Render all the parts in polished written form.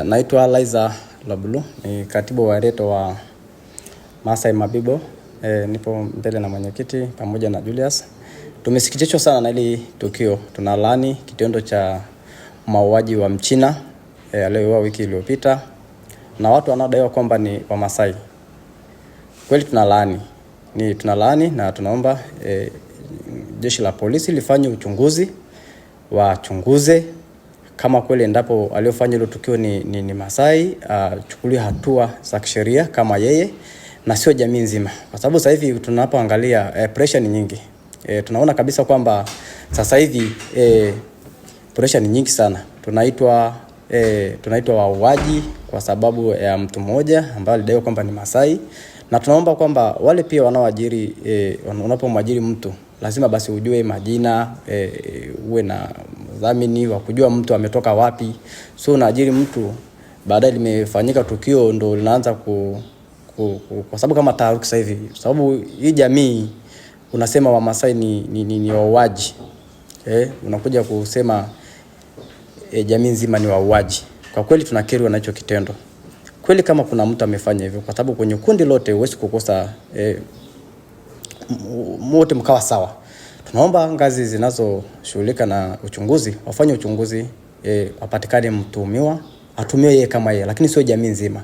Naitwa Liza Labulu, ni katibu wa reto wa Maasai Mabibo. Nipo mbele na mwenyekiti pamoja na Julius. Tumesikitishwa sana na hili tukio. Tunalaani kitendo cha mauaji wa Mchina aliyeuawa wiki iliyopita na watu wanaodaiwa kwamba ni wa Maasai. Kweli tunalaani na tunaomba jeshi la polisi lifanye uchunguzi, wachunguze kama kweli endapo aliyofanya hilo tukio ni Maasai, chukulia hatua za kisheria kama yeye na sio jamii nzima. Kwa sababu sasa hivi tunapoangalia pressure ni nyingi. Tunaona kabisa kwamba sasa hivi pressure ni nyingi sana. Tunaitwa wauaji kwa sababu ya mtu mmoja ambaye alidai kwamba ni Maasai, na tunaomba kwamba wale pia wanaoajiri unapomwajiri mtu lazima basi ujue majina, uwe na dhamini wa kujua mtu ametoka wapi. So unaajiri mtu baadaye limefanyika tukio ndo linaanza kwa sababu kama taharuki sasa hivi. Sababu hii jamii unasema wa Maasai ni wauaji. Unakuja kusema jamii nzima ni wauaji. Kwa kweli tunakerwa na hicho kitendo. Kweli kama kuna mtu amefanya hivyo, kwa sababu kwenye kundi lote huwezi kukosa wote mkawa sawa. Tunaomba ngazi zinazoshughulika na uchunguzi wafanye uchunguzi, apatikane mtuhumiwa, atumiwe yeye kama yeye, lakini sio jamii nzima.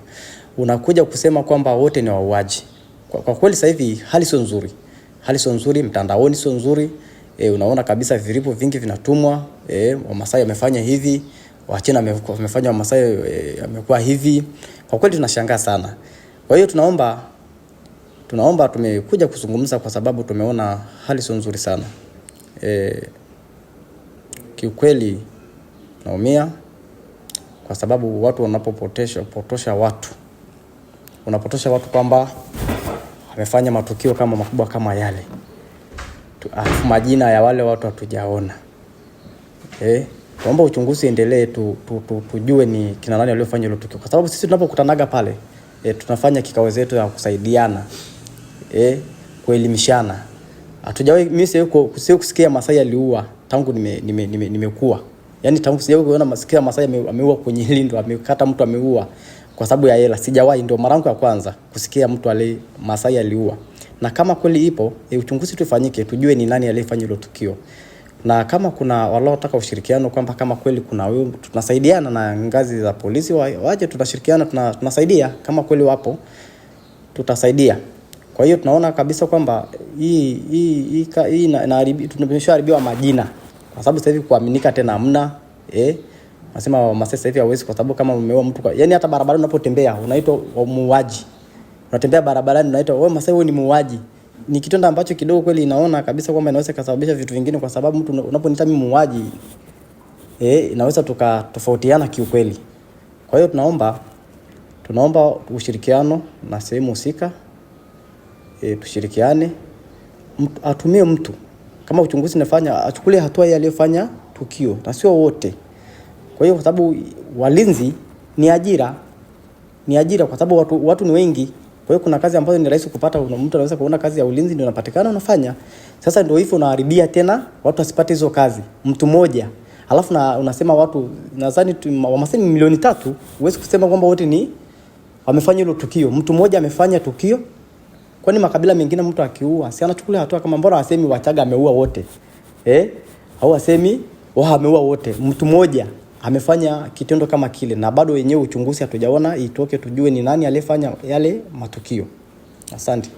Unakuja kusema kwamba wote ni wauaji. Kwa kweli sasa hivi hali sio nzuri. Hali sio nzuri, mtandaoni sio nzuri. Unaona kabisa viripo vingi vinatumwa, Wamasai wamefanya hivi, Wachina wamefanya Wamasai wamekuwa hivi. Kwa kweli tunashangaa sana. Kwa hiyo tunaomba tumekuja kuzungumza kwa sababu tumeona hali sio nzuri sana. Kiukweli naumia kwa sababu watu wanapopotosha watu. Unapotosha watu kwamba wamefanya matukio kama makubwa kama yale. Majina ya wale watu hatujaona. Tunaomba uchunguzi endelee, tujue ni kina nani waliofanya hilo tukio. Kwa sababu sisi tunapokutanaga pale, tunafanya kikao zetu ya kusaidiana, kuelimishana. Hatujawahi mimi sio kusikia Maasai aliua tangu nimekuwa. Yaani tangu sijawahi kuona Maasai ameua kwenye lindo, amekata mtu ameua kwa sababu ya hela. Sijawahi, ndio mara yangu ya kwanza kusikia mtu Maasai aliua. Na kama kweli ipo, uchunguzi tufanyike, tujue ni nani aliyefanya hilo tukio. Na kama kuna wanaotaka ushirikiano kwamba kama kweli kuna wewe, tunasaidiana na ngazi za polisi waje, tutashirikiana, tunasaidia kama kweli wapo, tutasaidia. Kwa hiyo tunaona kabisa kwamba hii tumeshaharibiwa majina. Kwa sababu sasa hivi kuaminika tena hamna. Nasema Maasai sasa hivi hawezi, kwa sababu kama umeua mtu, yani hata barabarani unapotembea unaitwa muuaji. Unatembea barabarani unaitwa wewe Maasai, wewe ni muuaji. Ni kitendo ambacho kidogo kweli inaona kabisa kwamba inaweza kusababisha vitu vingine, kwa sababu mtu unaponiita mimi muuaji, inaweza tukatofautiana kiukweli. Kwa hiyo tunaomba ushirikiano na sehemu husika, tushirikiane, atumie mtu kama uchunguzi unafanya, achukulie hatua yeye aliyofanya tukio na sio wote. Kwa hiyo kwa sababu walinzi ni ajira kwa sababu watu ni wengi. Kwa hiyo kuna kazi ambazo ni rahisi kupata, mtu anaweza kuona kazi ya ulinzi ndio inapatikana unafanya. Sasa ndio hivyo unaharibia tena watu wasipate hizo kazi. Mtu mmoja. Alafu unasema watu nadhani Wamasai ni milioni 3, huwezi kusema kwamba wote ni wamefanya hilo tukio. Mtu mmoja amefanya tukio. Kwani makabila mengine mtu akiua, si anachukulia hatua kama mbona wasemi Wachaga ameua wote? Au wasemi ameua wote. Mtu mmoja amefanya kitendo kama kile na bado wenyewe uchunguzi hatujaona itoke tujue ni nani aliyefanya yale matukio. Asante.